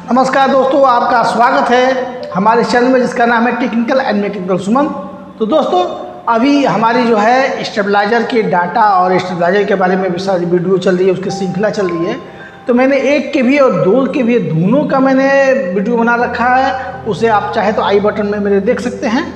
नमस्कार दोस्तों, आपका स्वागत है हमारे चैनल में जिसका नाम है टेक्निकल एंड मैकेनिकल सुमन। तो दोस्तों, अभी हमारी जो है स्टेबलाइजर के डाटा और स्टेबलाइजर के बारे में भी सारी वीडियो चल रही है, उसकी श्रृंखला चल रही है। तो मैंने 1 KVA और 2 KVA दोनों का मैंने वीडियो बना रखा है। उसे आप चाहे तो आई बटन में मेरे देख सकते हैं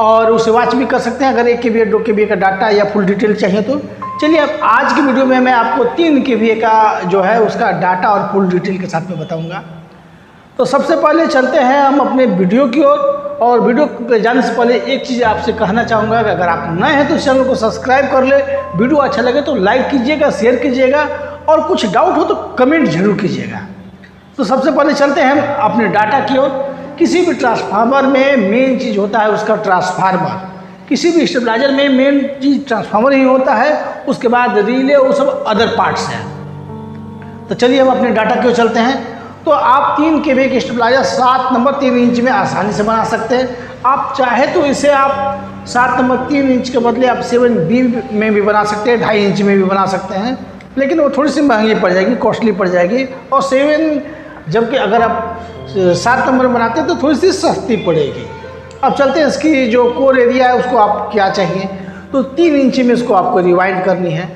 और उसे वॉच भी कर सकते हैं अगर 1 KVA 2 KVA का डाटा या फुल डिटेल चाहिए तो। चलिए, अब आज की वीडियो में मैं आपको 3 KVA का जो है उसका डाटा और फुल डिटेल के साथ में बताऊंगा। तो सबसे पहले चलते हैं हम अपने वीडियो की ओर। और वीडियो पे जाने से पहले एक चीज़ आपसे कहना चाहूँगा कि अगर आप नए हैं तो चैनल को सब्सक्राइब कर ले, वीडियो अच्छा लगे तो लाइक कीजिएगा, शेयर कीजिएगा और कुछ डाउट हो तो कमेंट जरूर कीजिएगा। तो सबसे पहले चलते हैं हम अपने डाटा की ओर। किसी भी ट्रांसफार्मर में मेन चीज़ होता है उसका ट्रांसफार्मर। किसी भी स्टेबलाइजर में मेन चीज़ ट्रांसफार्मर ही होता है, उसके बाद रिले वो सब अदर पार्ट्स हैं। तो चलिए हम अपने डाटा की ओर चलते हैं। तो आप 3 KVA की स्टेबलाइजर 7 नंबर 3 इंच में आसानी से बना सकते हैं। आप चाहे तो इसे आप 7 नंबर 3 इंच के बदले आप 7B में भी बना सकते हैं, 2.5 इंच में भी बना सकते हैं, लेकिन वो थोड़ी सी महंगी पड़ जाएगी, कॉस्टली पड़ जाएगी। और 7 जबकि अगर आप 7 नंबर बनाते हैं तो थोड़ी सी सस्ती पड़ेगी। अब चलते हैं इसकी जो कोर एरिया है उसको आप क्या चाहिए। तो 3 इंच में इसको आपको रिवाइंड करनी है।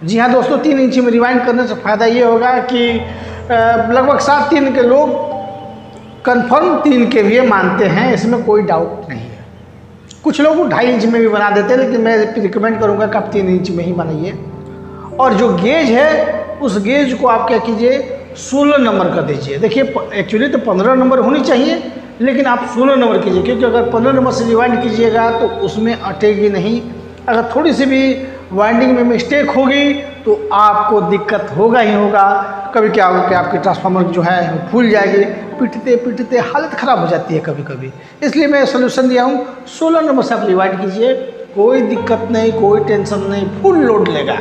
जी हाँ दोस्तों, 3 इंच में रिवाइंड करने से फ़ायदा ये होगा कि लगभग 7-3 के लोग कंफर्म 3 KVA मानते हैं, इसमें कोई डाउट नहीं है। कुछ लोग 2.5 इंच में भी बना देते हैं, लेकिन मैं रिकमेंड करूंगा कि आप 3 इंच में ही बनाइए। और जो गेज है उस गेज को आप क्या कीजिए, 16 नंबर कर दीजिए। देखिए, एक्चुअली तो 15 नंबर होनी चाहिए, लेकिन आप 16 नंबर कीजिए, क्योंकि अगर 15 नंबर से रिवाइंड कीजिएगा तो उसमें अटेगी नहीं। अगर थोड़ी सी भी वाइंडिंग में मिस्टेक होगी तो आपको दिक्कत होगा ही होगा। कभी क्या होगा कि आपकी ट्रांसफार्मर जो है फूल जाएगी, पिटते पिटते हालत ख़राब हो जाती है कभी कभी। इसलिए मैं सोल्यूशन दिया हूँ, 16 नंबर से आप रिवाइंड कीजिए, कोई दिक्कत नहीं, कोई टेंशन नहीं, फुल लोड लेगा।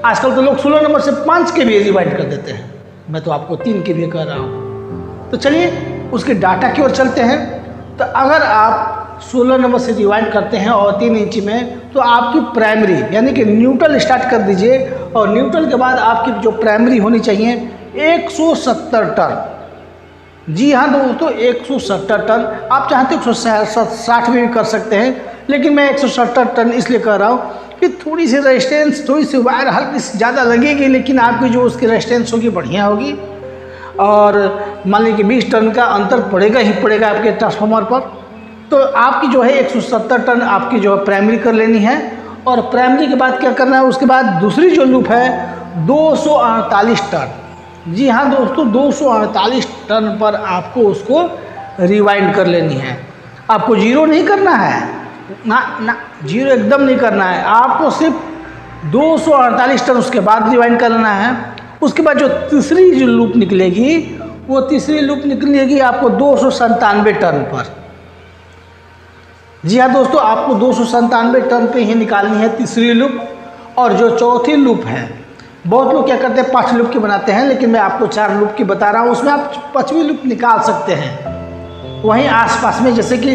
आजकल तो लोग 16 नंबर से 5 KVA रिवाइंड कर देते हैं, मैं तो आपको 3 KVA कर रहा हूँ। तो चलिए उसके डाटा की ओर चलते हैं। तो अगर आप 16 नंबर से रिवाइंड करते हैं और 3 इंच में, तो आपकी प्राइमरी यानी कि न्यूट्रल स्टार्ट कर दीजिए। और न्यूट्रल के बाद आपकी जो प्राइमरी होनी चाहिए 170 टन। जी हाँ दोस्तों, 170 टन। आप चाहते हो 160 में भी कर सकते हैं, लेकिन मैं 170 टन इसलिए कर रहा हूँ कि थोड़ी सी रेजिस्टेंस, थोड़ी सी वायर हल्की सी ज़्यादा लगेगी, लेकिन आपकी जो उसकी रेजिस्टेंस होगी बढ़िया होगी। और मान लीजिए कि 20 टन का अंतर पड़ेगा ही पड़ेगा आपके ट्रांसफार्मर पर। तो आपकी जो है 170 टन आपकी जो है प्राइमरी कर लेनी है। और प्राइमरी के बाद क्या करना है, उसके बाद दूसरी जो लूप है 248 टन। जी हाँ दोस्तों, 248 टन पर आपको उसको रिवाइंड कर लेनी है। आपको जीरो नहीं करना है, ना जीरो एकदम नहीं करना है, आपको सिर्फ 248 टन उसके बाद रिवाइंड करना है। उसके बाद जो तीसरी जो लूप निकलेगी, वो तीसरी लूप निकलेगी आपको 297 टन पर। जी हाँ दोस्तों, आपको 297 टन पे ही निकालनी है तीसरी लूप। और जो चौथी लूप है, बहुत लोग क्या करते हैं 5 लूप की बनाते हैं, लेकिन मैं आपको 4 लूप की बता रहा हूँ, उसमें आप 5वीं लूप निकाल सकते हैं। वहीं आसपास में जैसे कि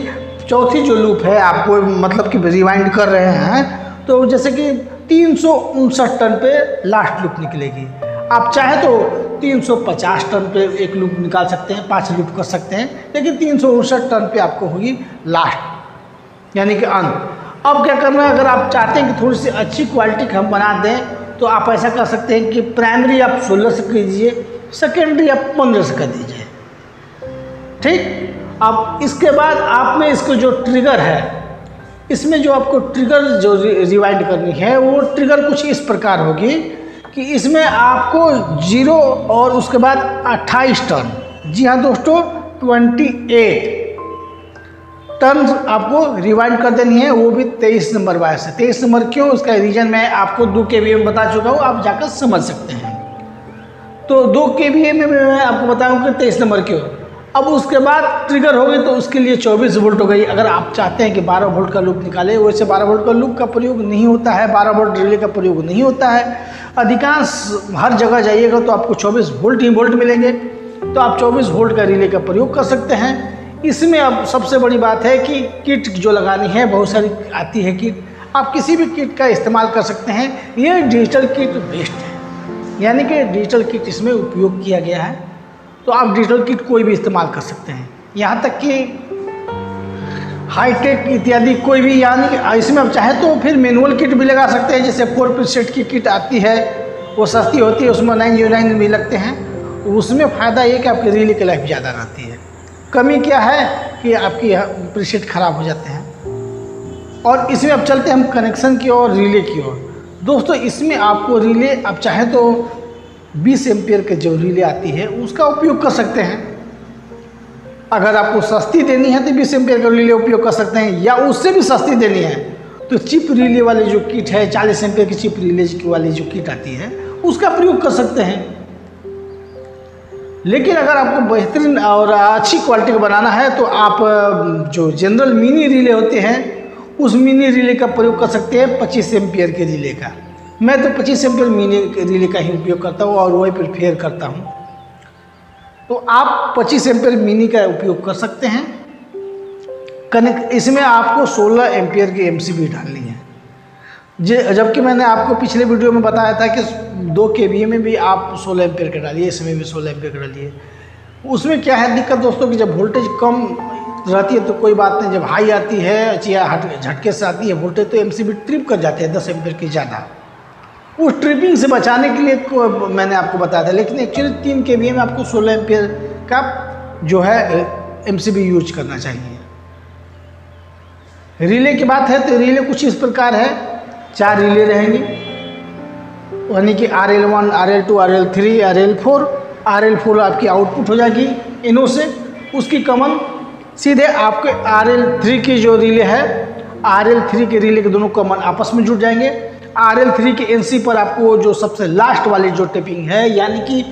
चौथी जो लूप है आपको मतलब कि रिवाइंड कर रहे हैं, तो जैसे कि 359 टन पे लास्ट लूप निकलेगी। आप चाहे तो 350 टन पे एक लूप निकाल सकते हैं, 5 लूप कर सकते हैं, लेकिन 359 टन पे आपको होगी लास्ट यानी कि अंत। अब क्या करना है, अगर आप चाहते हैं कि थोड़ी सी अच्छी क्वालिटी का हम बना दें, तो आप ऐसा कर सकते हैं कि प्राइमरी आप 16 से कीजिए, सेकेंडरी आप 15 से कर दीजिए। ठीक। अब इसके बाद आप में इसको जो ट्रिगर है, इसमें जो आपको ट्रिगर जो रिवाइंड करनी है, वो ट्रिगर कुछ इस प्रकार होगी कि इसमें आपको 0 और उसके बाद 28 टन, जी हाँ दोस्तों 28 टन आपको रिवाइंड कर देनी है, वो भी 23 नंबर वायर से। 23 नंबर क्यों, उसका रीजन मैं आपको 2 KVA में बता चुका हूँ, आप जाकर समझ सकते हैं। तो 2 KVA में मैं आपको बताऊँ कि 23 नंबर क्यों। अब उसके बाद ट्रिगर हो गई तो उसके लिए 24 वोल्ट हो गई। अगर आप चाहते हैं कि 12 वोल्ट का लूप निकाले, वैसे 12 वोल्ट का लूप का प्रयोग नहीं होता है, 12 वोल्ट रिले का प्रयोग नहीं होता है। अधिकांश हर जगह जाइएगा तो आपको 24 वोल्ट ही वोल्ट मिलेंगे, तो आप 24 वोल्ट का रिले का प्रयोग कर सकते हैं। इसमें अब सबसे बड़ी बात है कि किट जो लगानी है, बहुत सारी आती है किट, आप किसी भी किट का इस्तेमाल कर सकते हैं। ये डिजिटल किट बेस्ट है, यानी कि डिजिटल किट इसमें उपयोग किया गया है। तो आप डिजिटल किट कोई भी इस्तेमाल कर सकते हैं, यहाँ तक कि हाईटेक इत्यादि कोई भी, यानी इसमें आप चाहे तो फिर मैनुअल किट भी लगा सकते हैं। जैसे 4 पीस सेट की किट आती है, वो सस्ती होती है, उसमें 909 भी लगते हैं। उसमें फ़ायदा ये कि आपकी रिले की लाइफ ज़्यादा रहती है। कमी क्या है कि आपकी प्रीसेट ख़राब हो जाते हैं। और इसमें अब चलते हैं हम कनेक्शन की और रिले की ओर। दोस्तों इसमें आपको रिले आप चाहे तो 20 एम्पियर के जो रिले आती है उसका उपयोग कर सकते हैं। अगर आपको सस्ती देनी है तो 20 एम्पियर का रिले उपयोग कर सकते हैं, या उससे भी सस्ती देनी है तो चिप रिले वाली जो किट है, 40 एम्पियर की चिप रिले वाली जो किट आती है उसका प्रयोग कर सकते हैं। लेकिन अगर आपको बेहतरीन और अच्छी क्वालिटी का बनाना है तो आप जो जनरल मिनी रिले होते हैं उस मिनी रिले का प्रयोग कर सकते हैं, 25 एम्पियर के रिले का। मैं तो 25 एम्पियर मिनी रिले का ही उपयोग करता हूँ और वही प्रेफर करता हूँ। तो आप 25 एम्पियर मिनी का उपयोग कर सकते हैं। इसमें आपको 16 एम्पियर की एमसीबी डालनी है, जबकि मैंने आपको पिछले वीडियो में बताया था कि 2 kVA में भी आप 16 एम्पियर का डालिए, इसमें भी 16 एम्पियर का डालिए। उसमें क्या है दिक्कत दोस्तों कि जब वोल्टेज कम रहती है तो कोई बात नहीं, जब हाई आती है या झटके से आती है वोल्टेज तो एमसीबी ट्रिप कर जाते हैं 10 एम्पियर की ज़्यादा। उस ट्रिपिंग से बचाने के लिए मैंने आपको बताया था, लेकिन एक्चुअली 3 kVA में आपको 16 एम्पियर का जो है एमसीबी यूज करना चाहिए। रिले की बात है तो रिले कुछ इस प्रकार है, 4 रिले रहेंगी, यानी कि RL1, RL2, RL3, RL4। RL4 आपकी आउटपुट हो जाएगी इनों से, उसकी कॉमन सीधे आपके RL3 की जो रिले है, RL3 के रिले के दोनों कॉमन आपस में जुड़ जाएंगे। RL3 के NC पर आपको जो सबसे लास्ट वाली जो टेपिंग है, यानी कि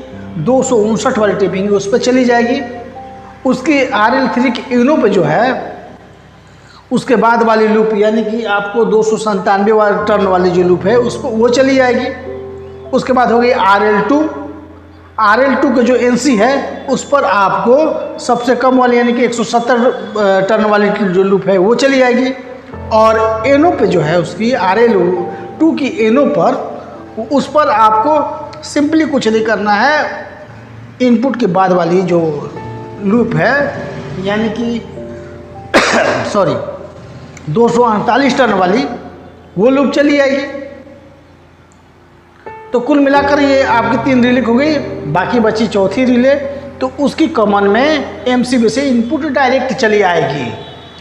259 वाली टेपिंग है, उस पर चली जाएगी। उसकी RL3 के इनो पे जो है उसके बाद वाली लूप, यानी कि आपको 297 वाली टर्न वाली जो लूप है उस पर वो चली जाएगी। उसके बाद हो गई RL2। RL2 के जो NC है उस पर आपको सबसे कम वाली यानी कि 170 टर्न वाली जो लूप है वो चली जाएगी। और एनो पे जो है उसकी RL2 की एनो पर, उस पर आपको सिंपली कुछ नहीं करना है, इनपुट के बाद वाली जो लूप है यानी कि 248 टर्न वाली वो लूप चली जाएगी। तो कुल मिलाकर ये आपकी 3 रिले हो गई, बाकी बची चौथी रिले, तो उसकी कॉमन में एमसीबी से इनपुट डायरेक्ट चली आएगी।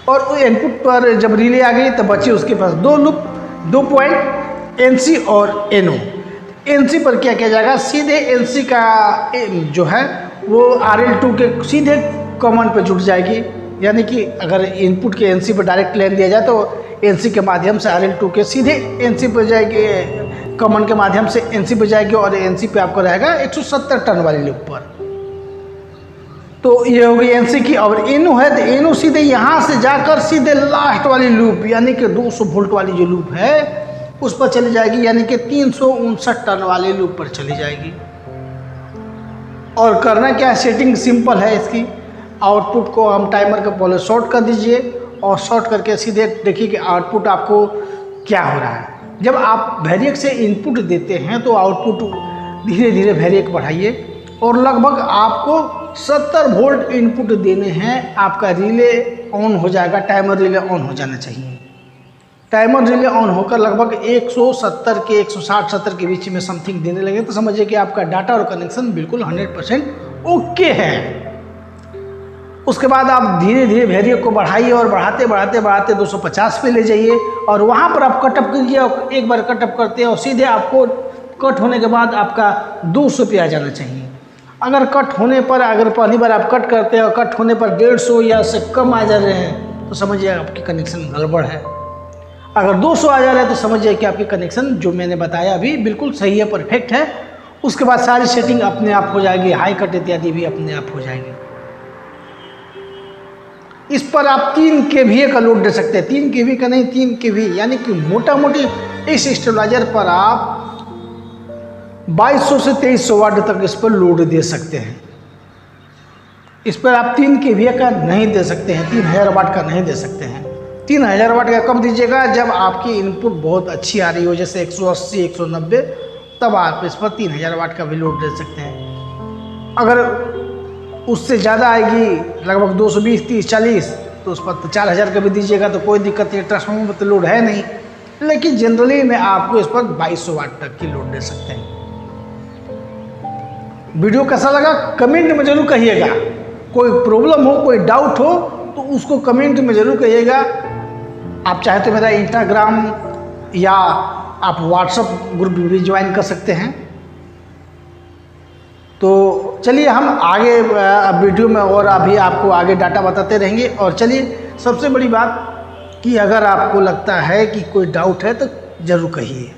और इनपुट पर जब रिले आ गई तो बची उसके पास 2 लूप, 2 पॉइंट एनसी और एनओ। एनसी पर क्या किया जाएगा, सीधे एनसी का जो है वो RL2 के सीधे कॉमन पे जुड़ जाएगी, यानी कि अगर इनपुट के एनसी पर डायरेक्ट लेन दिया जाए तो एनसी के माध्यम से RL2 के सीधे एनसी पर जाएगी, कॉमन के माध्यम से एनसी पर जाएगी और एनसी पे आपको रहेगा 170 टन वाली लूप पर। तो ये हो गई एनसी की। और एनो है तो एनो सीधे यहाँ से जाकर सीधे लास्ट वाली लूप यानी कि 200 वोल्ट वाली जो लूप है उस पर चली जाएगी, यानी कि 359 टन वाली लूप पर चली जाएगी। और करना क्या है, सेटिंग सिंपल है इसकी। आउटपुट को हम टाइमर के पहले शॉर्ट कर दीजिए और शॉर्ट करके सीधे देखिए कि आउटपुट आपको क्या हो रहा है। जब आप वेरिएक से इनपुट देते हैं तो आउटपुट धीरे धीरे वेरिएक बढ़ाइए और लगभग आपको 70 वोल्ट इनपुट देने हैं, आपका रिले ऑन हो जाएगा। टाइमर रिले ऑन हो जाना चाहिए। टाइमर रिले ऑन होकर लगभग 170 के 160-70 के बीच में समथिंग देने लगे तो समझिए कि आपका डाटा और कनेक्शन बिल्कुल 100% ओके है। उसके बाद आप धीरे धीरे वेरिएक को बढ़ाइए और बढ़ाते बढ़ाते बढ़ाते 250 पे ले जाइए और वहाँ पर आप कटअप कीजिए। और एक बार कटअप करते हैं और सीधे आपको कट होने के बाद आपका 200 पे आ जाना चाहिए। अगर कट होने पर, अगर पहली बार आप कट करते हैं और कट होने पर 150 या उससे कम आ जा रहे हैं तो समझिए आपकी कनेक्शन गड़बड़ है। अगर 200 आ जा रहा है तो समझिए कि आपकी कनेक्शन जो मैंने बताया अभी बिल्कुल सही है, परफेक्ट है। उसके बाद सारी सेटिंग अपने आप हो जाएगी, हाई कट इत्यादि भी अपने आप हो जाएगी। इस पर आप 3 kVA का लोड दे सकते हैं, 3 kV का नहीं 3 kV, यानी कि मोटा मोटी इस स्टेबलाइजर पर आप 2200 से 2300 वाट तक इस पर लोड दे सकते हैं। इस पर आप 3 kVA का नहीं दे सकते हैं, 3000 वाट का नहीं दे सकते हैं। 3000 वाट का कब दीजिएगा, जब आपकी इनपुट बहुत अच्छी आ रही हो, जैसे 180 190, तब आप इस पर 3000 वाट का भी लोड दे सकते हैं। अगर उससे ज़्यादा आएगी लगभग 220, 30, 40, तो उस पर तो 4000 का भी दीजिएगा तो कोई दिक्कत नहीं, ट्रांसफार्मर पर तो लोड है नहीं। लेकिन जनरली मैं आपको इस पर 2200 वाट तक की लोड दे सकते हैं। वीडियो कैसा लगा कमेंट में जरूर कहिएगा। कोई प्रॉब्लम हो, कोई डाउट हो तो उसको कमेंट में ज़रूर कहिएगा। आप चाहे तो मेरा इंस्टाग्राम या आप व्हाट्सएप ग्रुप भी ज्वाइन कर सकते हैं। तो चलिए हम आगे वीडियो में और अभी आपको आगे डाटा बताते रहेंगे। और चलिए सबसे बड़ी बात कि अगर आपको लगता है कि कोई डाउट है तो ज़रूर कहिए।